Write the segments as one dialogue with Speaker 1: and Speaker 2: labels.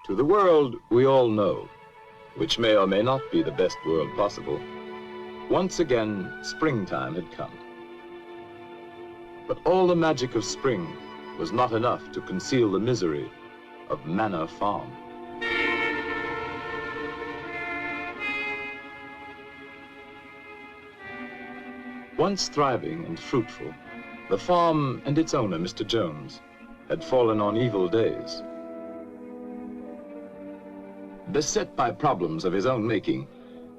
Speaker 1: To the world we all know, which may or may not be the best world possible, once again springtime had come. But all the magic of spring was not enough to conceal the misery of Manor Farm. Once thriving and fruitful, the farm and its owner, Mr. Jones, had fallen on evil days. Beset by problems of his own making,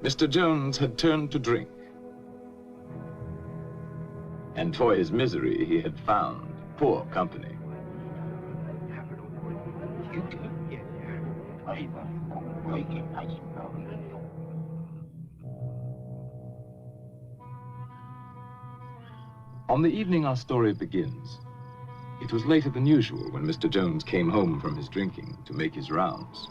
Speaker 1: Mr. Jones had turned to drink. And for his misery, he had found poor company. On the evening our story begins, it was later than usual when Mr. Jones came home from his drinking to make his rounds.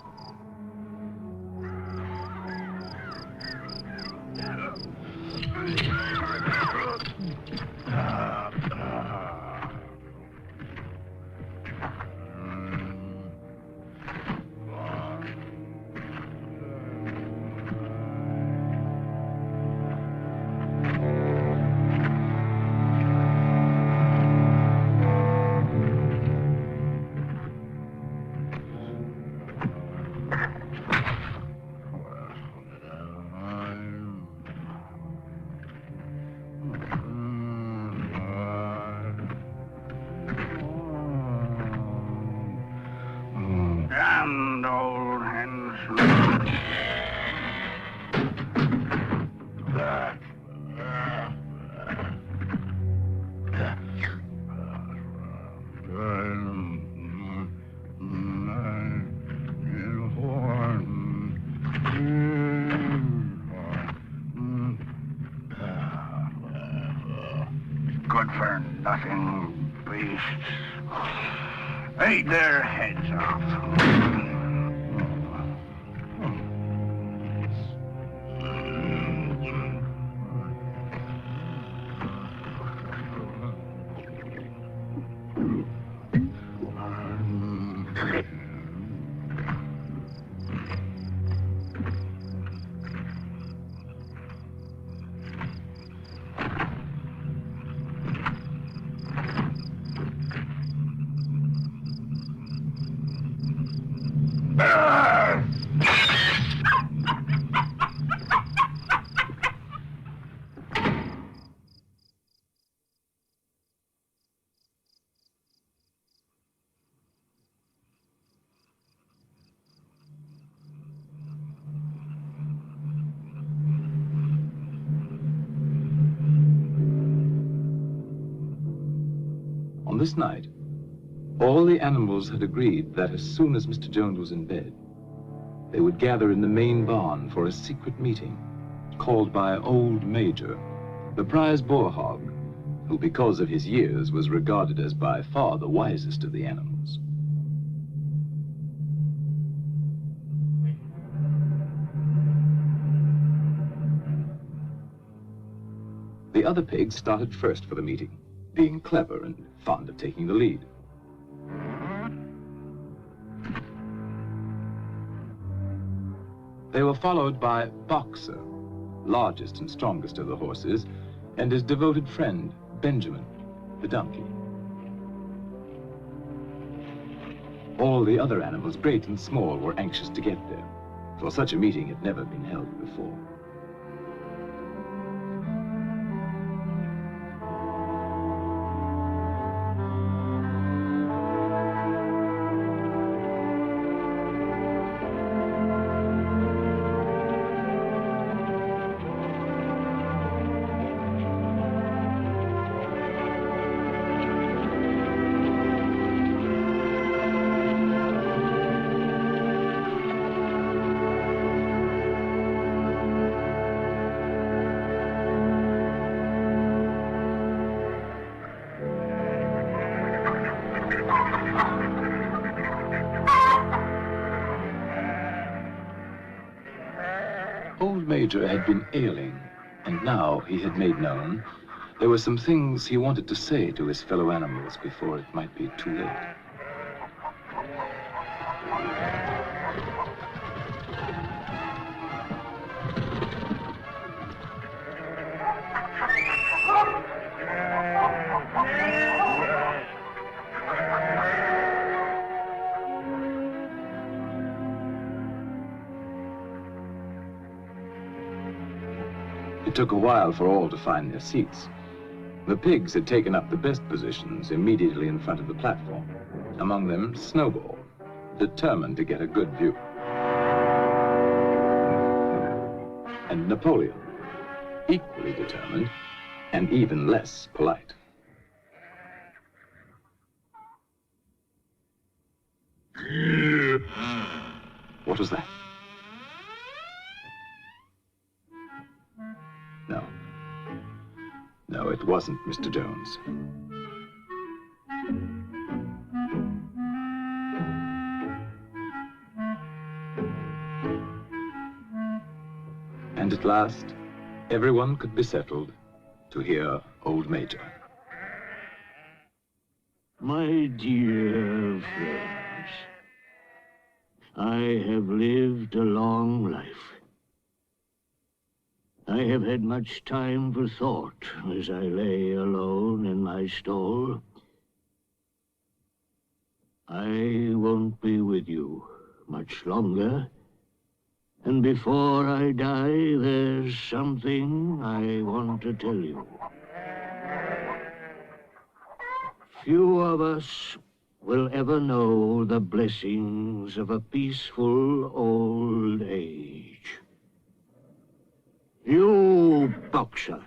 Speaker 2: Damned old hens. Good for nothing beasts. Eat their heads off.
Speaker 1: On this night, all the animals had agreed that as soon as Mr. Jones was in bed, they would gather in the main barn for a secret meeting called by Old Major, the prize boar hog, who because of his years was regarded as by far the wisest of the animals. The other pigs started first for the meeting, being clever and fond of taking the lead. They were followed by Boxer, largest and strongest of the horses, and his devoted friend, Benjamin, the donkey. All the other animals, great and small, were anxious to get there, for such a meeting had never been held before. Old Major had been ailing, and now he had made known there were some things he wanted to say to his fellow animals before it might be too late. It took a while for all to find their seats. The pigs had taken up the best positions immediately in front of the platform. Among them, Snowball, determined to get a good view. And Napoleon, equally determined and even less polite. What was that? No. No, it wasn't Mr. Jones. And at last, everyone could be settled to hear Old Major.
Speaker 3: My dear friends, I have lived a long life. I have had much time for thought as I lay alone in my stall. I won't be with you much longer, and before I die, there's something I want to tell you. Few of us will ever know the blessings of a peaceful old age. You, boxer,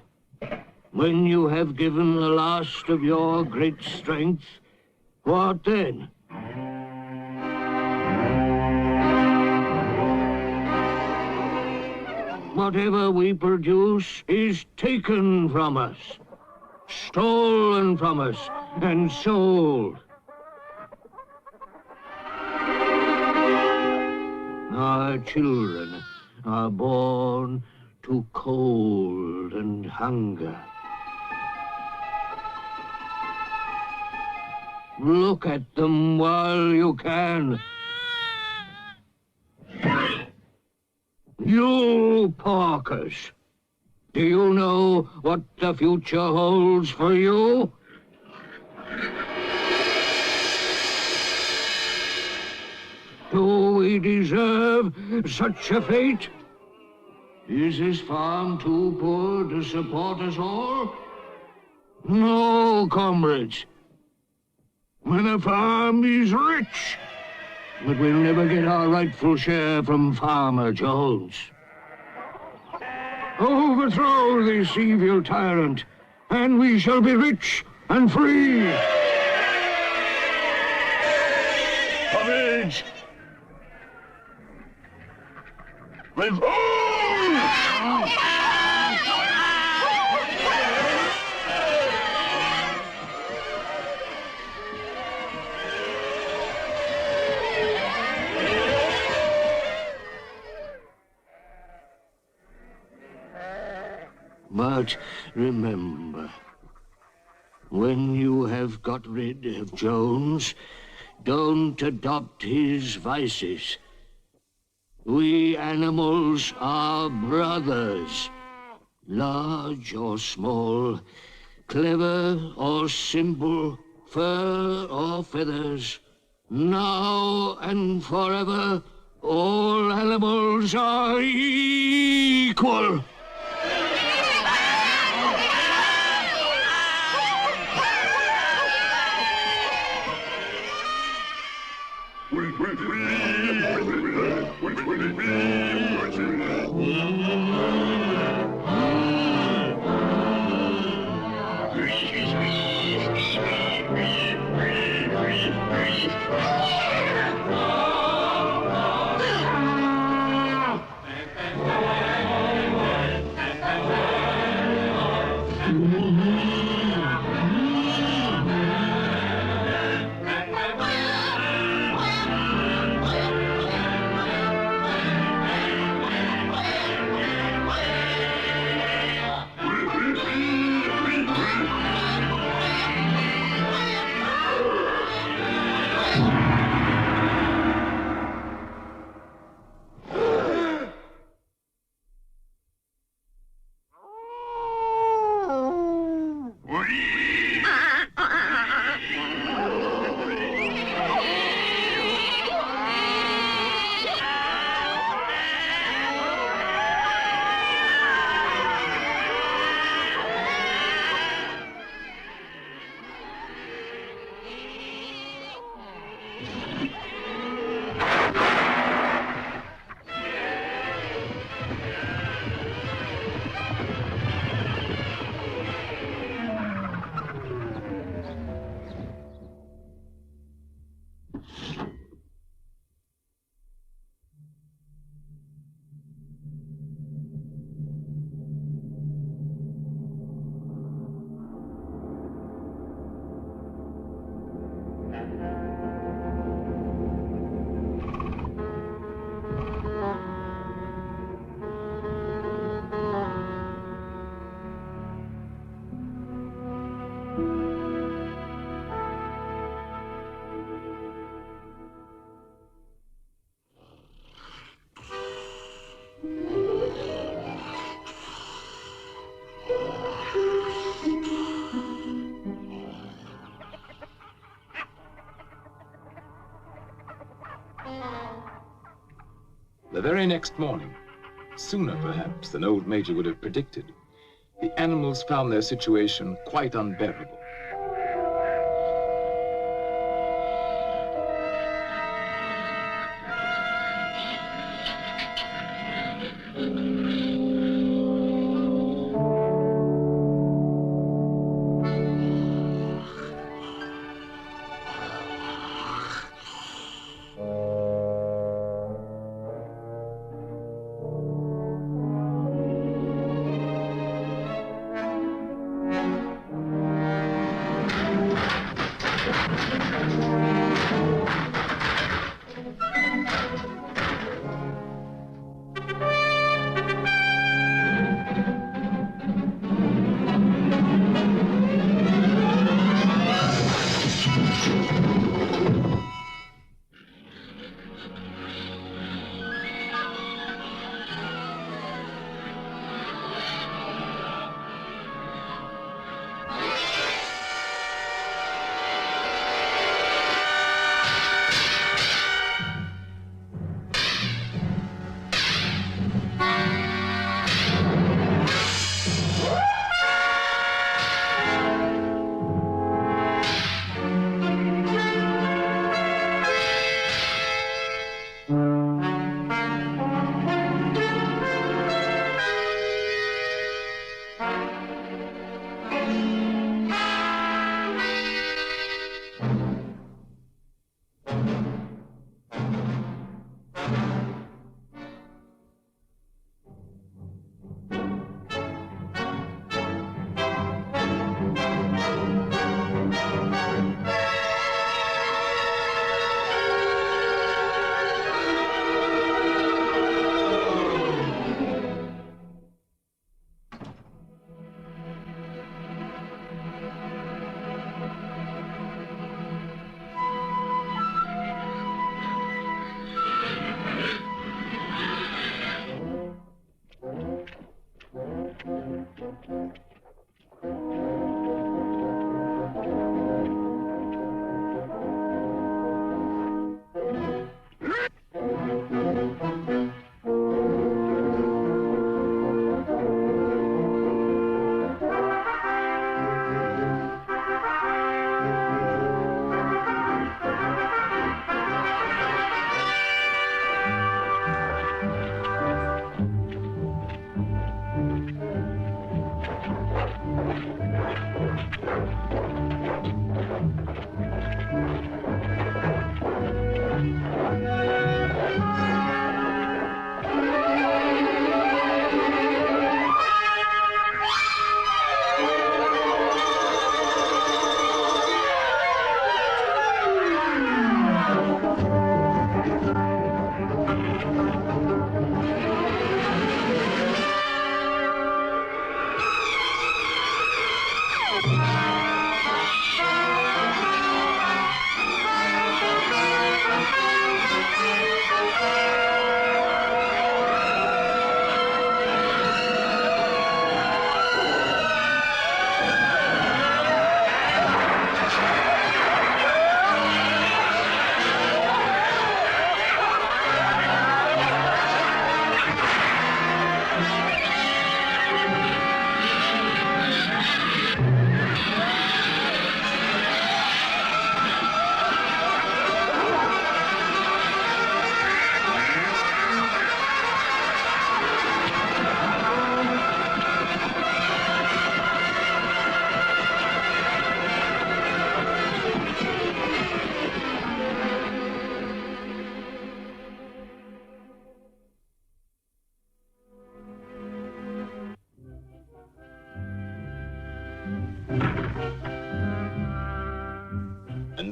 Speaker 3: when you have given the last of your great strength, what then? Whatever we produce is taken from us, stolen from us, and sold. Our children are born to cold and hunger. Look at them while you can. You porkers, do you know what the future holds for you? Do we deserve such a fate? Is this farm too poor to support us all? No, comrades. The farm is rich, but we'll never get our rightful share from Farmer Jones. Overthrow this evil tyrant, and we shall be rich and free.
Speaker 2: Courage! Revolt!
Speaker 3: But remember, when you have got rid of Jones, don't adopt his vices. We animals are brothers, large or small, clever or simple, fur or feathers. Now and forever, all animals are equal.
Speaker 1: The very next morning, sooner perhaps than old Major would have predicted, the animals found their situation quite unbearable.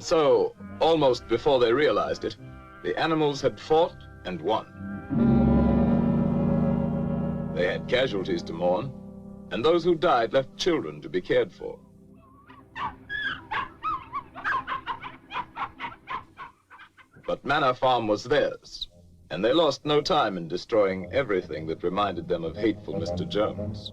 Speaker 1: And so, almost before they realized it, the animals had fought and won. They had casualties to mourn, and those who died left children to be cared for. But Manor Farm was theirs, and they lost no time in destroying everything that reminded them of hateful Mr. Jones.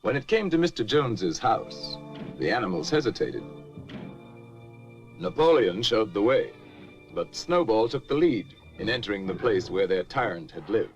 Speaker 1: When it came to Mr. Jones's house, the animals hesitated. Napoleon showed the way, but Snowball took the lead in entering the place where their tyrant had lived.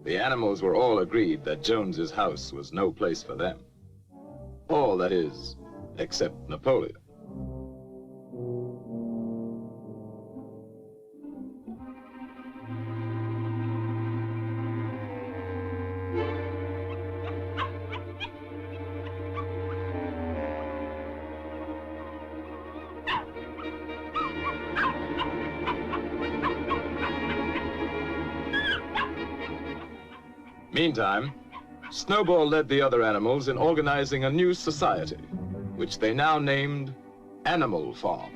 Speaker 1: The animals were all agreed that Jones's house was no place for them. All, that is, except Napoleon. Meantime, Snowball led the other animals in organizing a new society, which they now named Animal Farm.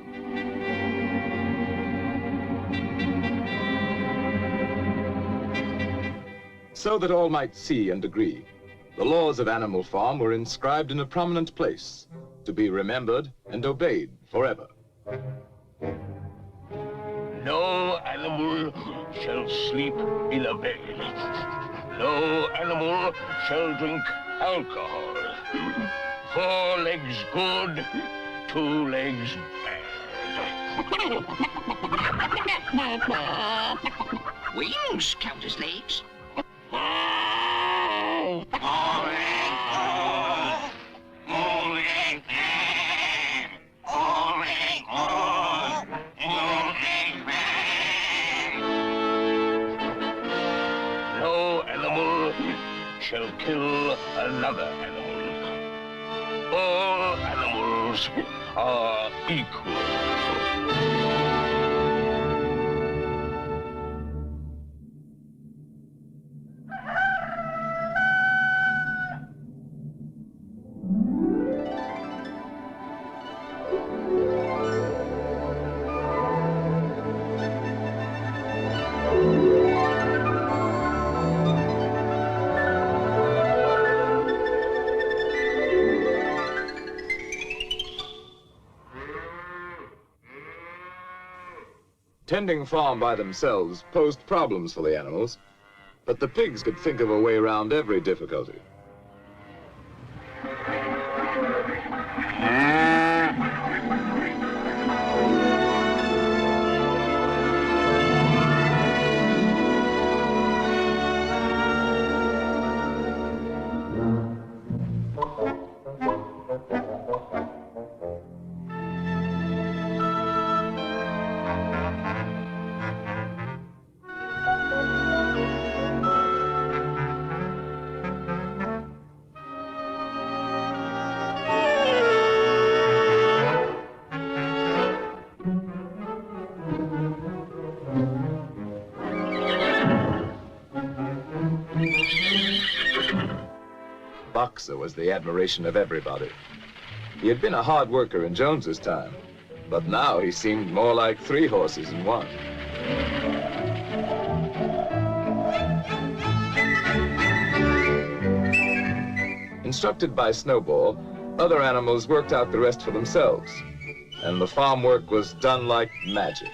Speaker 1: So that all might see and agree, the laws of Animal Farm were inscribed in a prominent place, to be remembered and obeyed forever.
Speaker 2: No animal shall sleep in a bed. No animal shall drink alcohol. 4 legs good, 2 legs bad.
Speaker 4: Wings count as legs.
Speaker 2: Shall kill another animal. All animals are equal.
Speaker 1: Tending farm by themselves posed problems for the animals, but the pigs could think of a way around every difficulty. Boxer was the admiration of everybody. He had been a hard worker in Jones's time, but now he seemed more like 3 horses in one. Instructed by Snowball, other animals worked out the rest for themselves, and the farm work was done like magic.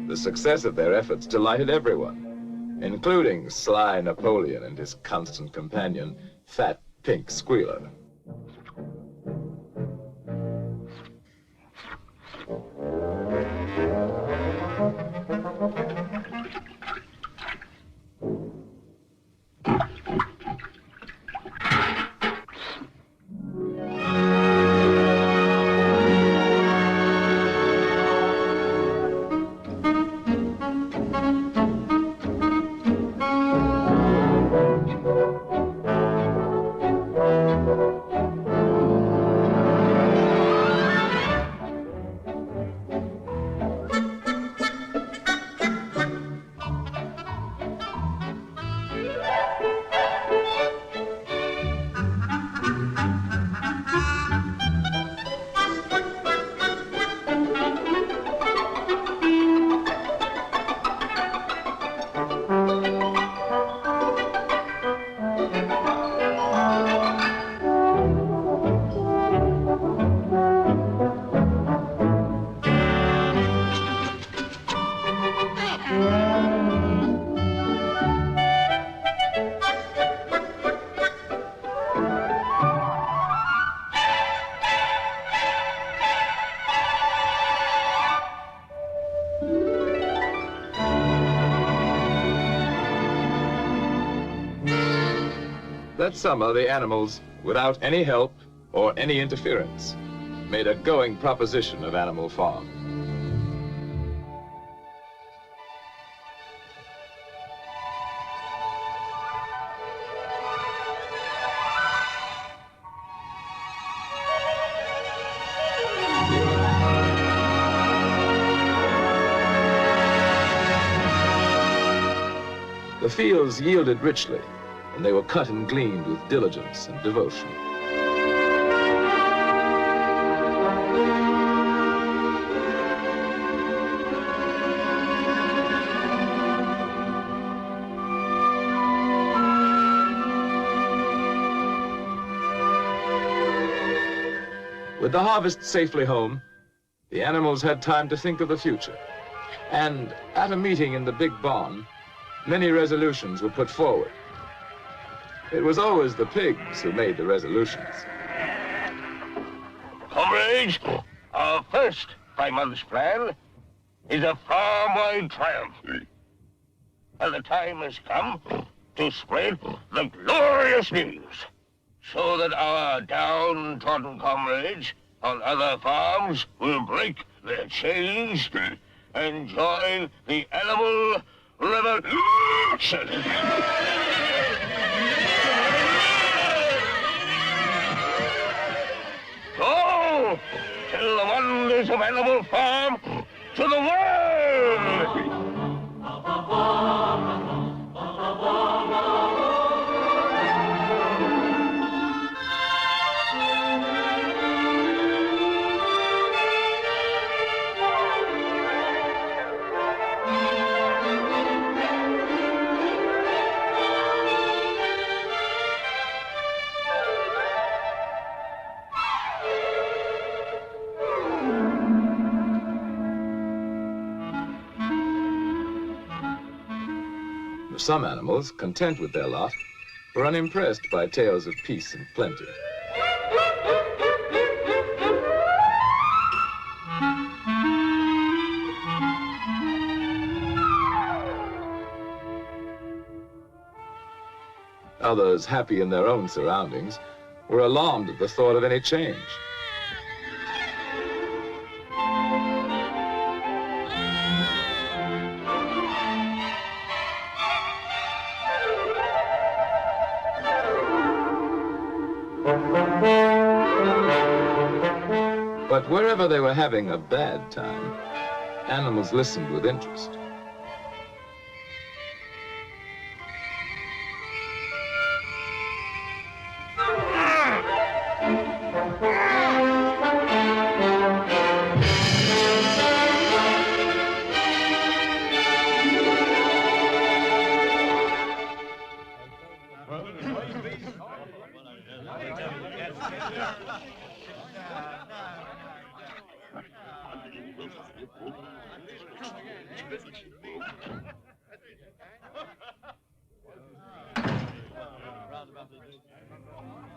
Speaker 1: The success of their efforts delighted everyone, including sly Napoleon and his constant companion, Fat Pink Squealer. That summer, the animals, without any help or any interference, made a going proposition of Animal Farm. The fields yielded richly, and they were cut and gleaned with diligence and devotion. With the harvest safely home, the animals had time to think of the future. And at a meeting in the big barn, many resolutions were put forward. It was always the pigs who made the resolutions.
Speaker 2: Comrades, our first 5 months plan is a farm-wide triumph. And the time has come to spread the glorious news so that our downtrodden comrades on other farms will break their chains and join the animal revolution. So, tell the wonders of Animal Farm to the world!
Speaker 1: Some animals, content with their lot, were unimpressed by tales of peace and plenty. Others, happy in their own surroundings, were alarmed at the thought of any change. But wherever they were having a bad time, animals listened with interest.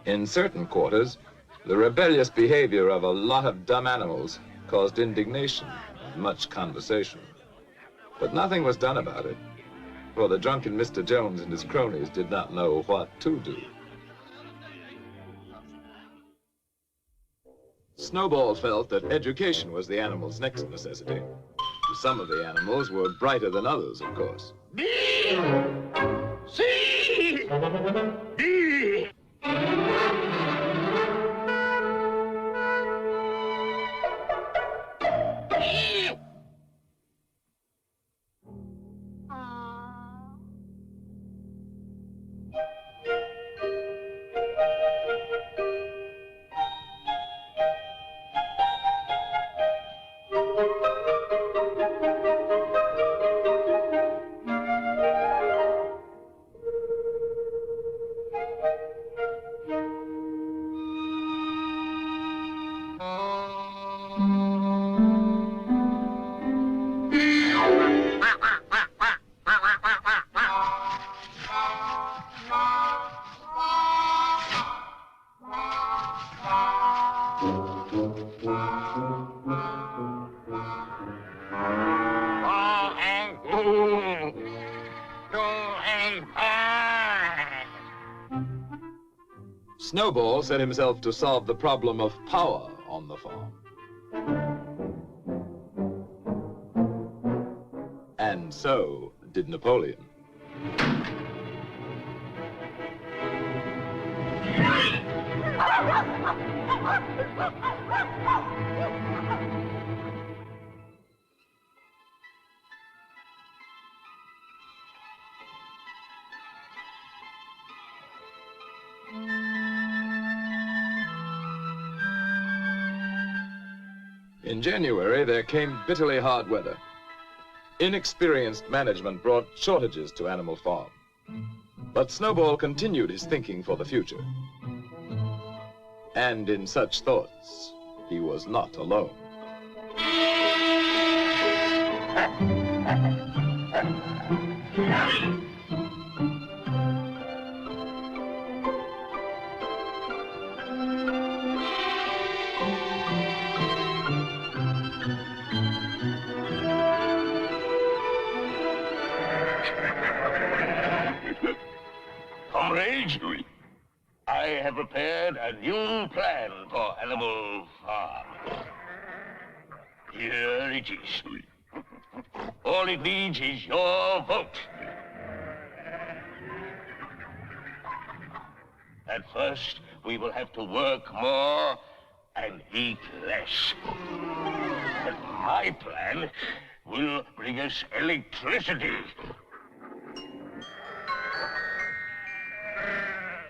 Speaker 1: In certain quarters, the rebellious behavior of a lot of dumb animals caused indignation and much conversation. But nothing was done about it, for the drunken Mr. Jones and his cronies did not know what to do. Snowball felt that education was the animals' next necessity. Some of the animals were brighter than others, of course.
Speaker 2: B! C! D!
Speaker 1: Snowball set himself to solve the problem of power on the farm. And so did Napoleon. In January, there came bitterly hard weather. Inexperienced management brought shortages to Animal Farm. But Snowball continued his thinking for the future. And in such thoughts, he was not alone.
Speaker 2: Comrades, I have prepared a new plan for Animal Farm. Here it is. All it needs is your vote. At first, we will have to work more and eat less. But my plan will bring us electricity.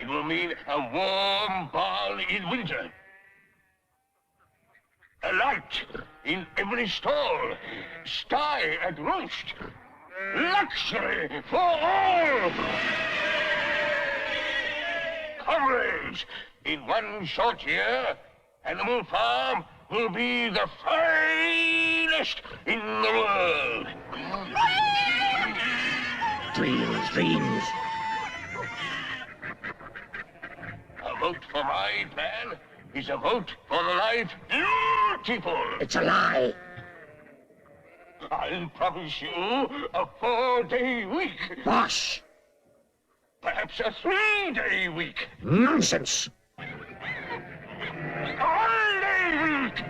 Speaker 2: It will mean a warm barn in winter. A light in every stall. Sty at roost. Luxury for all. Comrades, in one short year, Animal Farm will be the finest in the world.
Speaker 4: Dreams, dreams.
Speaker 2: A vote for my plan is a vote for the life beautiful.
Speaker 4: It's a lie.
Speaker 2: I'll promise you a 4-day week.
Speaker 4: Bosh!
Speaker 2: Perhaps a 3-day week.
Speaker 4: Nonsense.
Speaker 2: A 1-day week.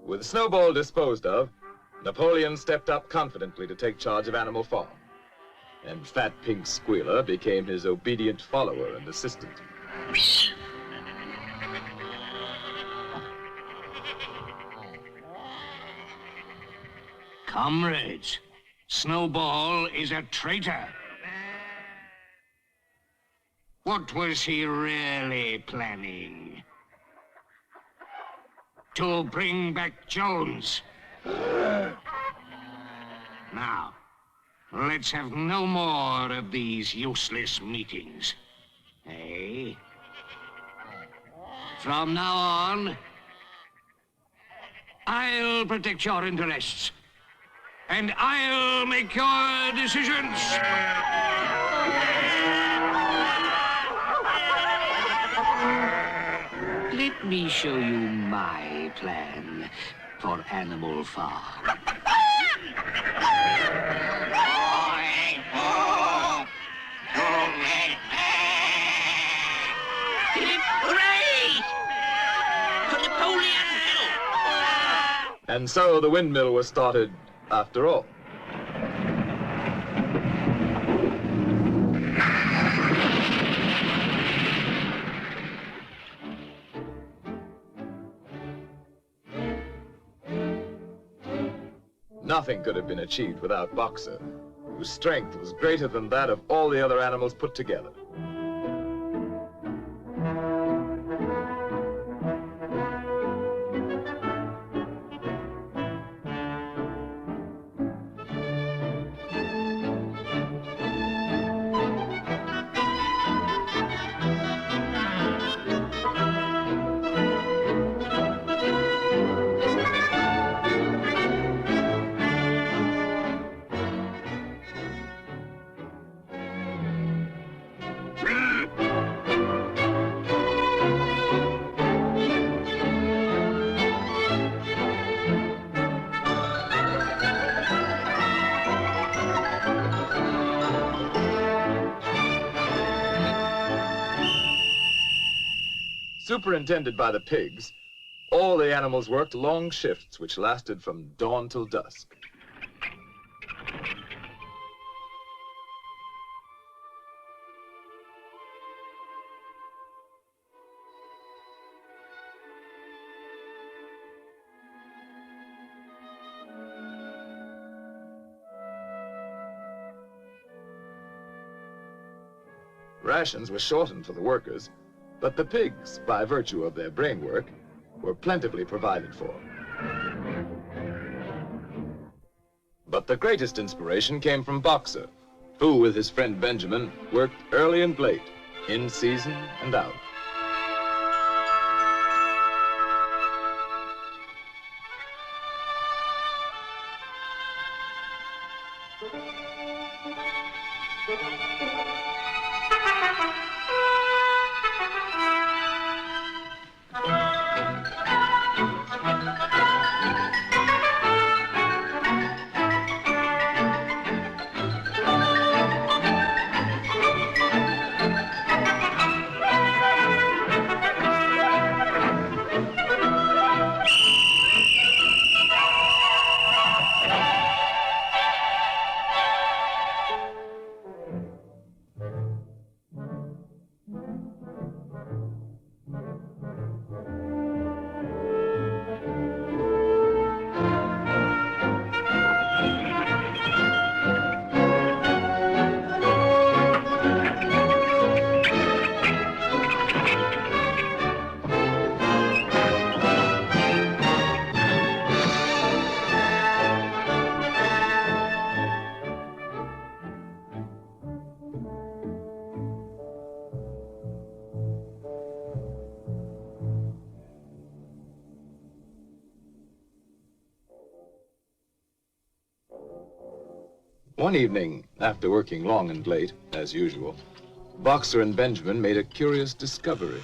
Speaker 1: With Snowball disposed of, Napoleon stepped up confidently to take charge of Animal Farm. And Fat Pink Squealer became his obedient follower and assistant.
Speaker 3: Comrades, Snowball is a traitor. What was he really planning? To bring back Jones. Now, let's have no more of these useless meetings. Eh? From now on, I'll protect your interests. And I'll make your decisions. Let me show you my plan for Animal Farm.
Speaker 4: Hooray! For Napoleon!
Speaker 1: And so the windmill was started after all. Nothing could have been achieved without Boxer, whose strength was greater than that of all the other animals put together. Superintended by the pigs, all the animals worked long shifts which lasted from dawn till dusk. Rations were shortened for the workers, but the pigs, by virtue of their brain work, were plentifully provided for. But the greatest inspiration came from Boxer, who, with his friend Benjamin, worked early and late, in season and out. One evening, after working long and late, as usual, Boxer and Benjamin made a curious discovery.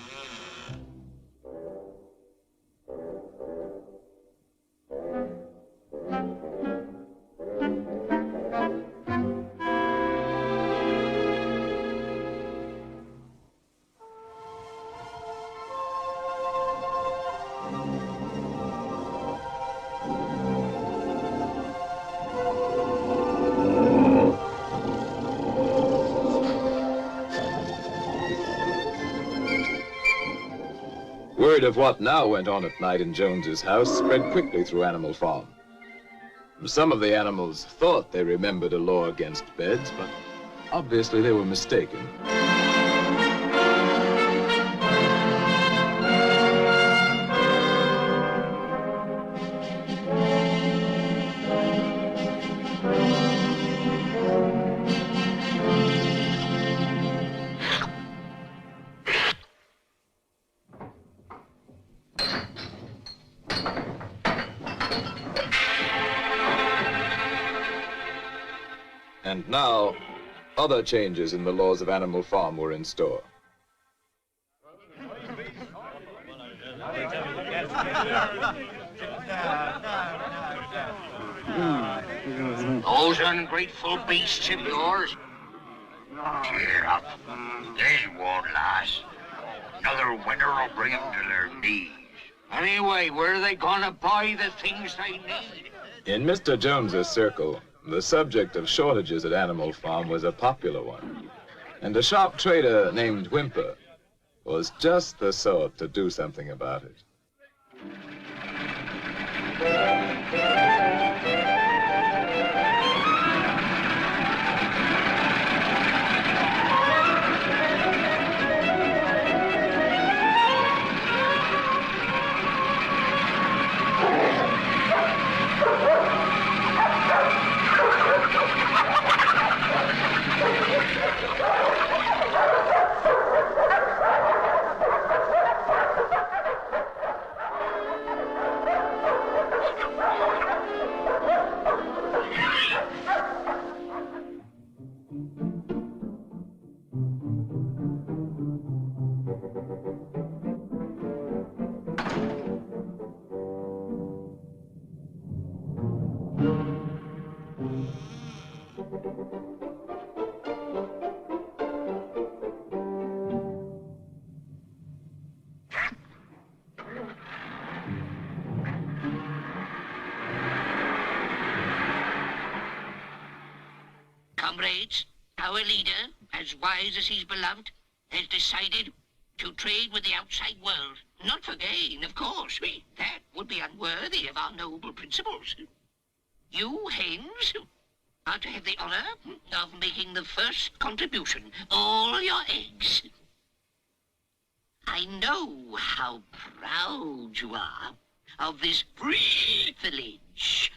Speaker 1: Word of what now went on at night in Jones's house spread quickly through Animal Farm. Some of the animals thought they remembered a law against beds, but obviously they were mistaken. And now, other changes in the laws of Animal Farm were in store.
Speaker 4: Those ungrateful beasts of yours. Cheer up. This won't last. Another winter will bring them to their knees. Anyway, where are they gonna buy the things they need?
Speaker 1: In Mr. Jones's circle, the subject of shortages at Animal Farm was a popular one. And a sharp trader named Whymper was just the sort to do something about it.
Speaker 4: Comrades, our leader, as wise as he's beloved, has decided to trade with the outside world. Not for gain, of course. That would be unworthy of our noble principles. You, hens, are to have the honor of making the first contribution. All your eggs. I know how proud you are of this privilege.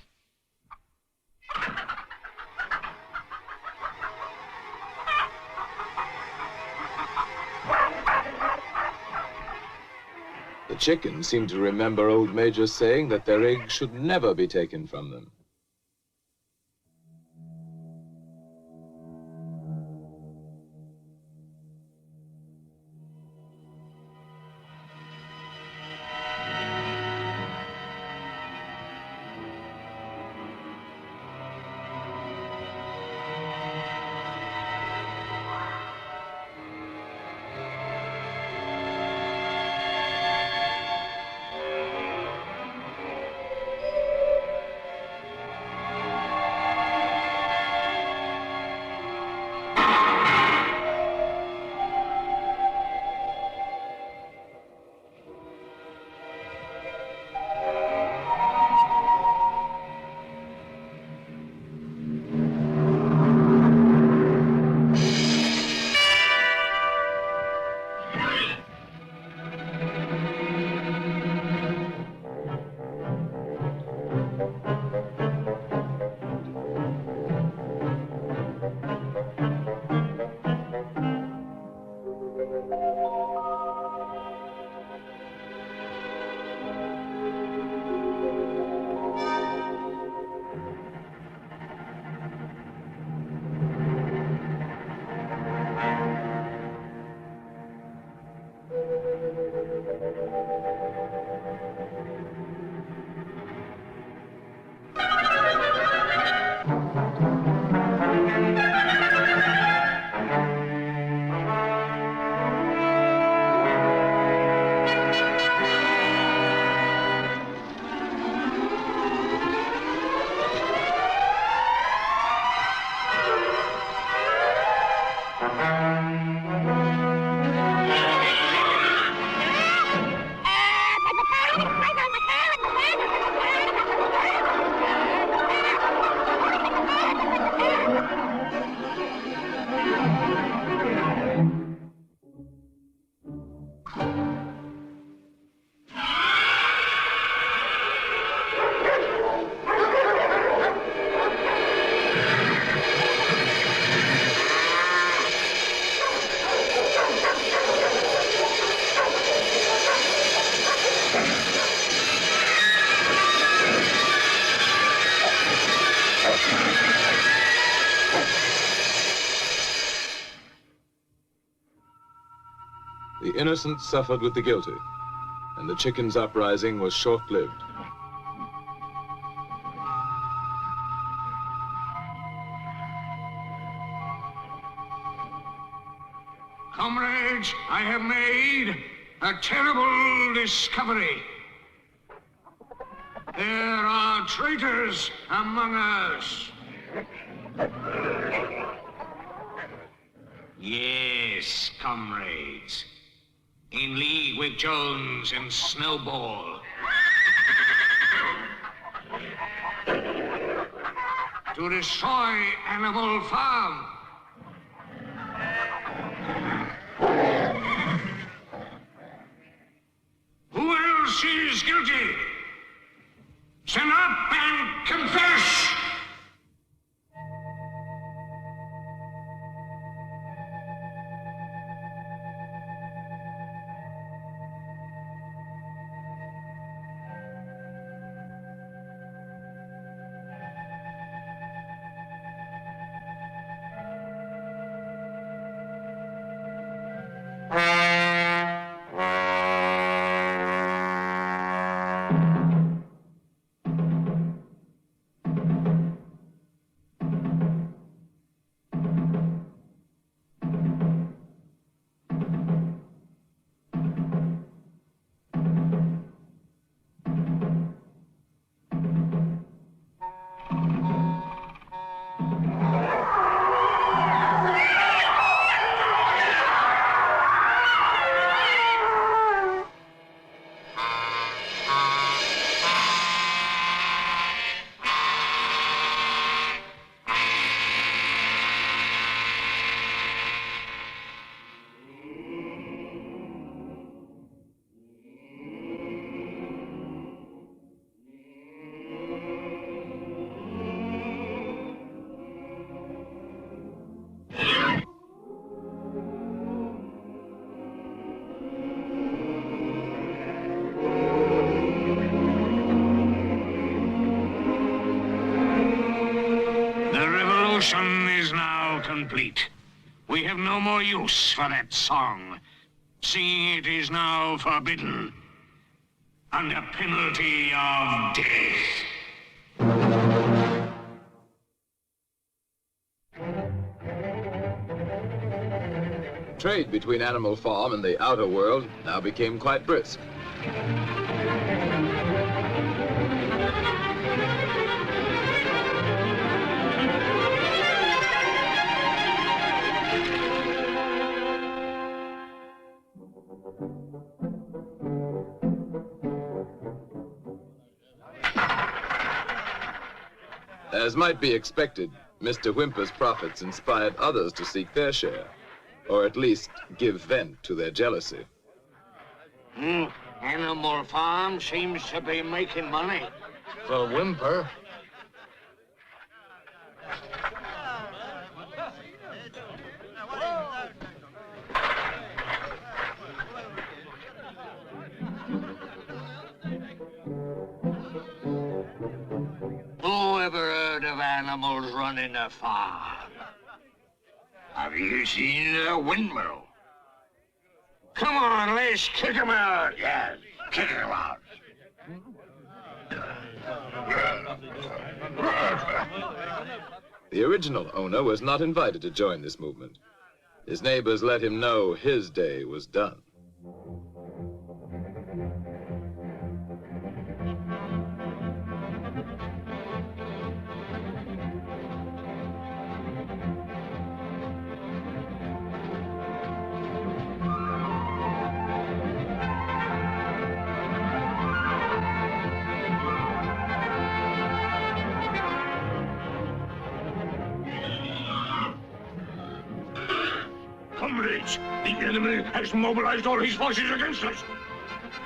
Speaker 1: The chickens seemed to remember old Major saying that their eggs should never be taken from them. The innocent suffered with the guilty, and the chickens' uprising was short-lived.
Speaker 3: Comrades, I have made a terrible discovery. There are traitors among us. Yes, comrades. In league with Jones and Snowball. To destroy Animal Farm. Who else is guilty? Stand up and confess! Is now complete. We have no more use for that song, seeing it is now forbidden, under penalty of death.
Speaker 1: Trade between Animal Farm and the outer world now became quite brisk. As might be expected, Mr. Whymper's profits inspired others to seek their share, or at least give vent to their jealousy.
Speaker 3: Animal Farm seems to be making money. For Whymper. Who ever heard of animals running a farm?
Speaker 2: Have you seen a windmill?
Speaker 3: Come on, let's kick him out.
Speaker 2: Yes, kick him out.
Speaker 1: The original owner was not invited to join this movement. His neighbors let him know his day was done.
Speaker 2: Comrades, the enemy has mobilized all his forces against us.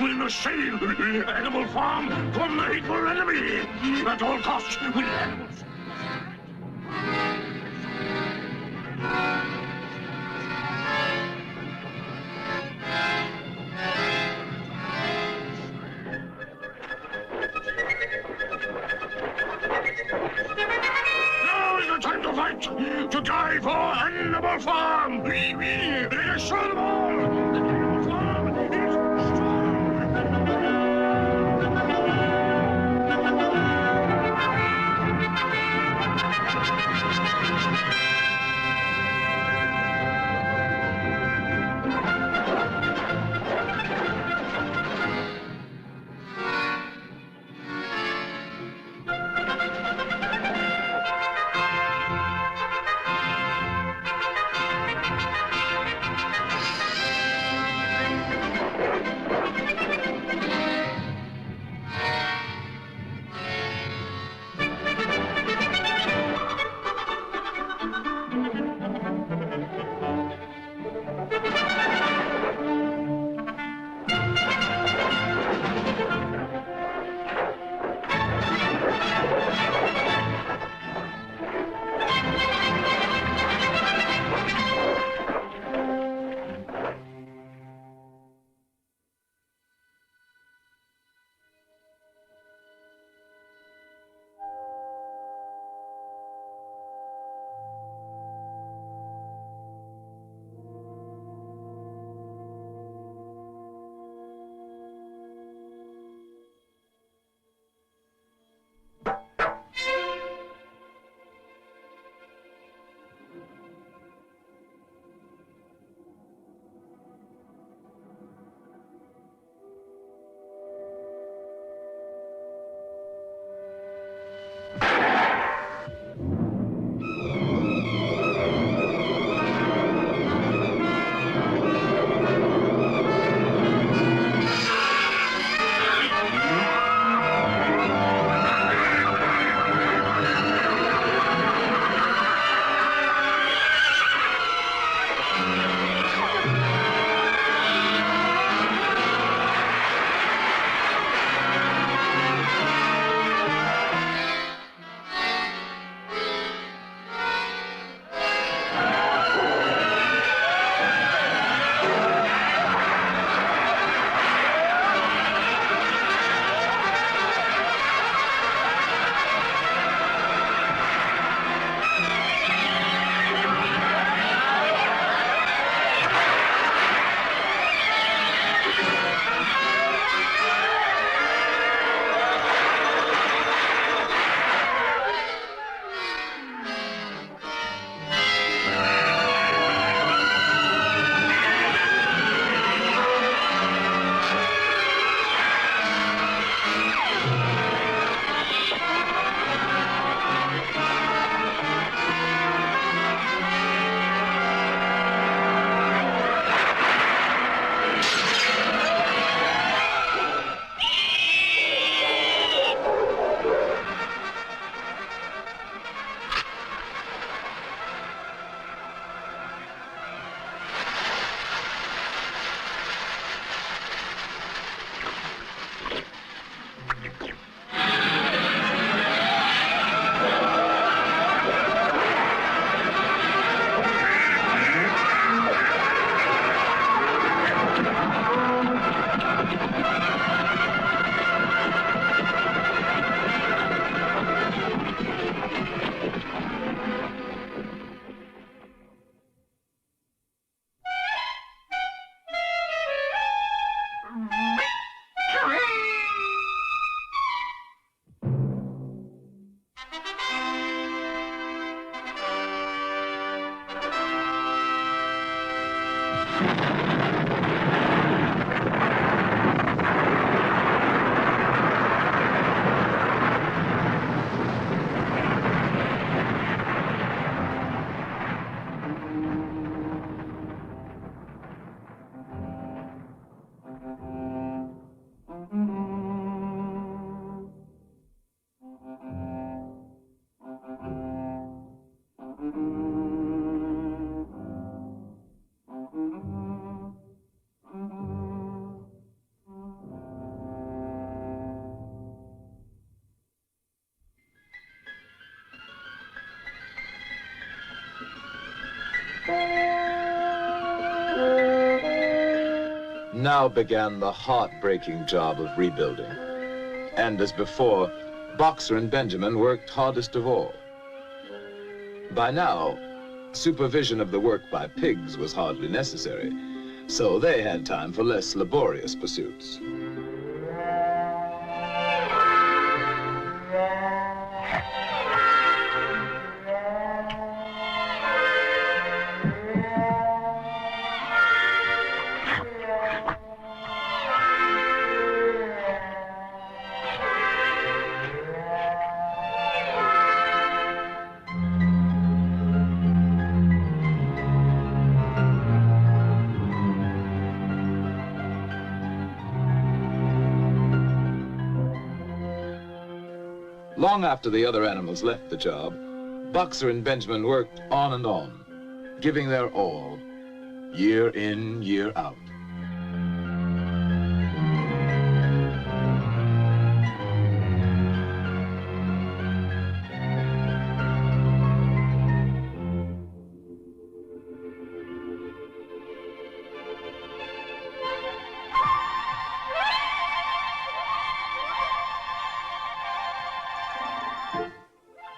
Speaker 2: We must save Animal Farm from the hateful enemy. At all costs, with animals. Now is the time to fight, to die for Animal Farm. Let us show them all that Animal Farm is strong.
Speaker 1: Now began the heartbreaking job of rebuilding. And as before, Boxer and Benjamin worked hardest of all. By now, supervision of the work by pigs was hardly necessary, so they had time for less laborious pursuits. Long after the other animals left the job, Boxer and Benjamin worked on and on, giving their all, year in, year out.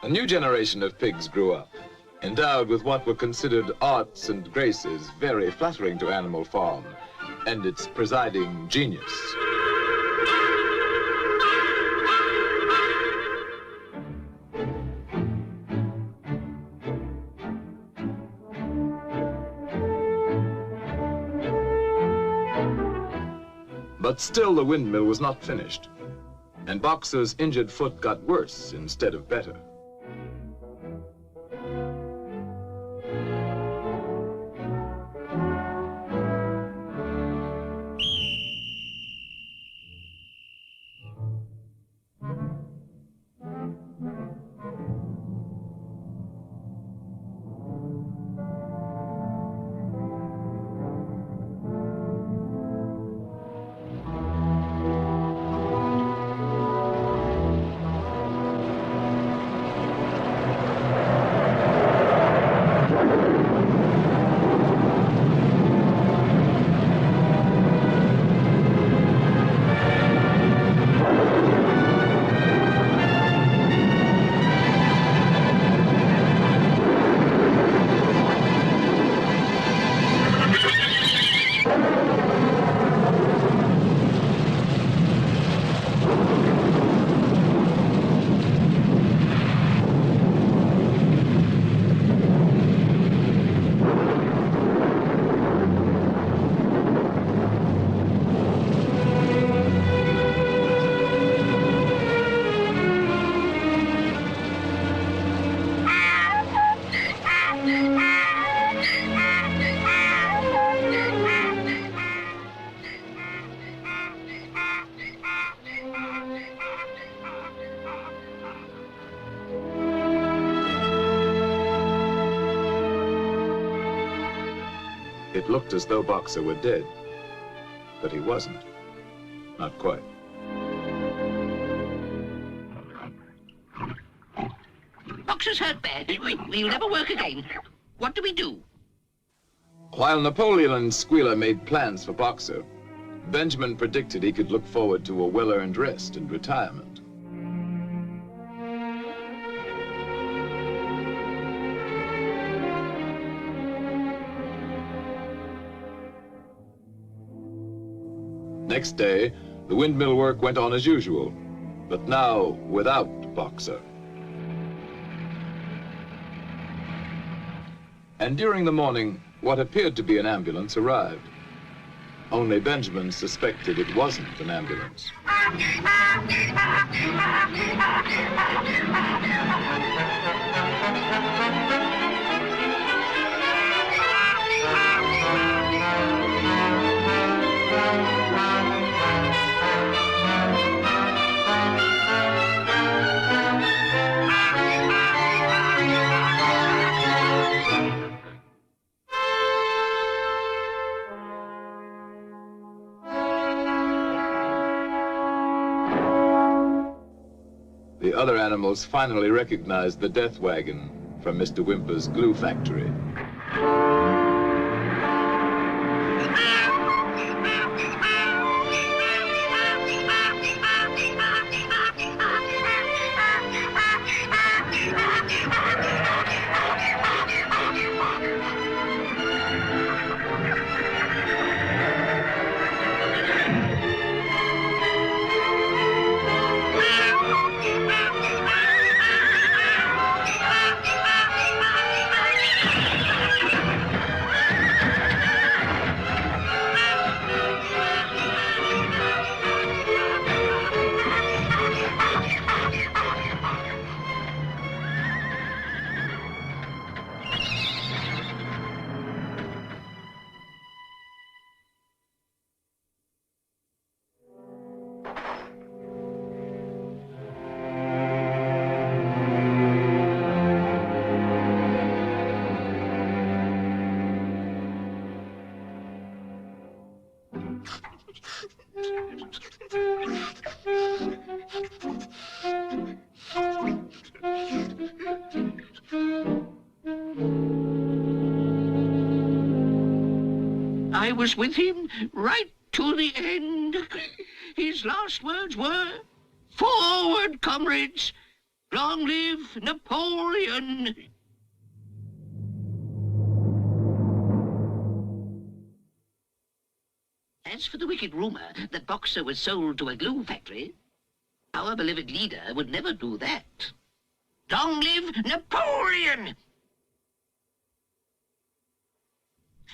Speaker 1: A new generation of pigs grew up, endowed with what were considered arts and graces very flattering to Animal Farm and its presiding genius. But still the windmill was not finished, and Boxer's injured foot got worse instead of better. It looked as though Boxer were dead, but he wasn't. Not quite.
Speaker 4: Boxer's hurt bad. He'll never work again. What do we do?
Speaker 1: While Napoleon and Squealer made plans for Boxer, Benjamin predicted he could look forward to a well-earned rest and retirement. Next day, the windmill work went on as usual, but now without Boxer. And during the morning, what appeared to be an ambulance arrived. Only Benjamin suspected it wasn't an ambulance. The other animals finally recognized the death wagon from Mr. Whymper's glue factory.
Speaker 4: I was with him right to the end. His last words were, "Forward, comrades! Long live Napoleon!" As for the wicked rumor that Boxer was sold to a glue factory, our beloved leader would never do that. Long live Napoleon!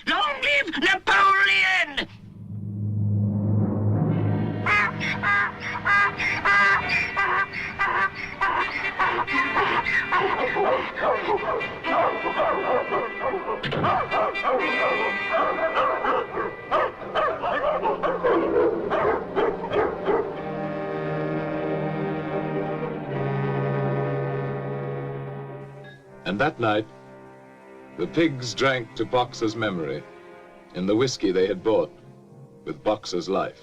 Speaker 4: Long live Napoleon!
Speaker 1: And that night, the pigs drank to Boxer's memory in the whiskey they had bought with Boxer's life.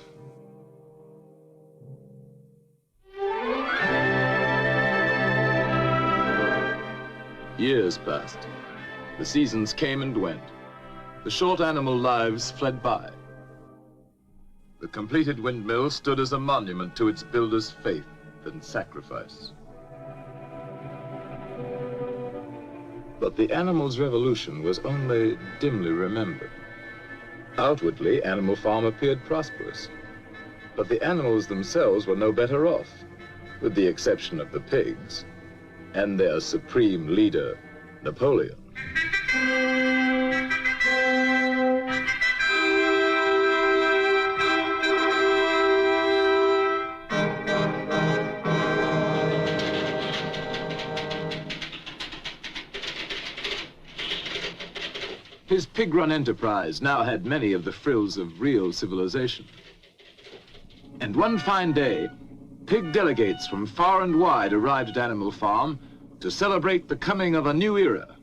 Speaker 1: Years passed. The seasons came and went. The short animal lives fled by. The completed windmill stood as a monument to its builder's faith and sacrifice. But the animal's revolution was only dimly remembered. Outwardly, Animal Farm appeared prosperous, but the animals themselves were no better off, with the exception of the pigs and their supreme leader, Napoleon. His pig-run enterprise now had many of the frills of real civilization. And one fine day, pig delegates from far and wide arrived at Animal Farm to celebrate the coming of a new era.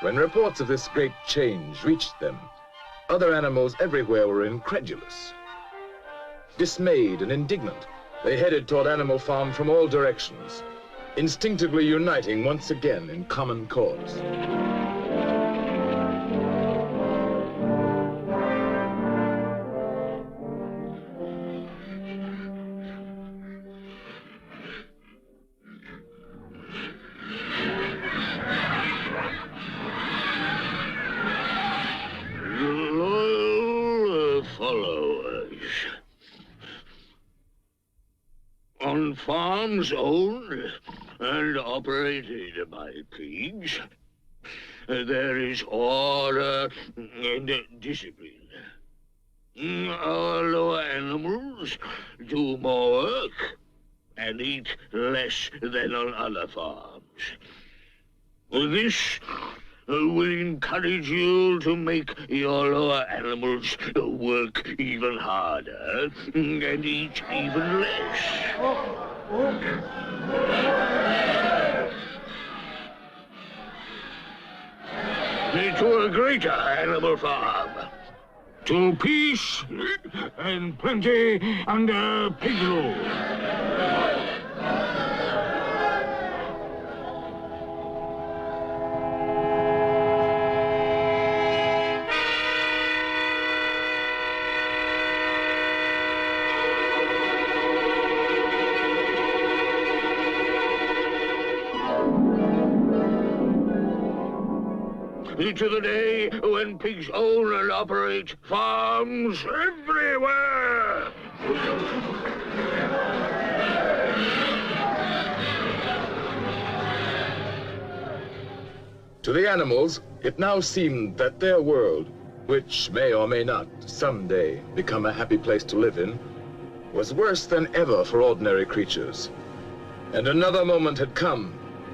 Speaker 1: When reports of this great change reached them, other animals everywhere were incredulous. Dismayed and indignant, they headed toward Animal Farm from all directions, instinctively uniting once again in common cause.
Speaker 3: On farms owned and operated by pigs, there is order and discipline. Our lower animals do more work and eat less than on other farms. This will encourage you to make your lower animals work even harder and eat even less. To a greater animal farm. To peace and plenty under pig rule. To the day when pigs own and operate farms everywhere.
Speaker 1: To the animals, it now seemed that their world, which may or may not someday become a happy place to live in, was worse than ever for ordinary creatures. And another moment had come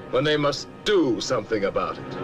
Speaker 1: when they must do something about it.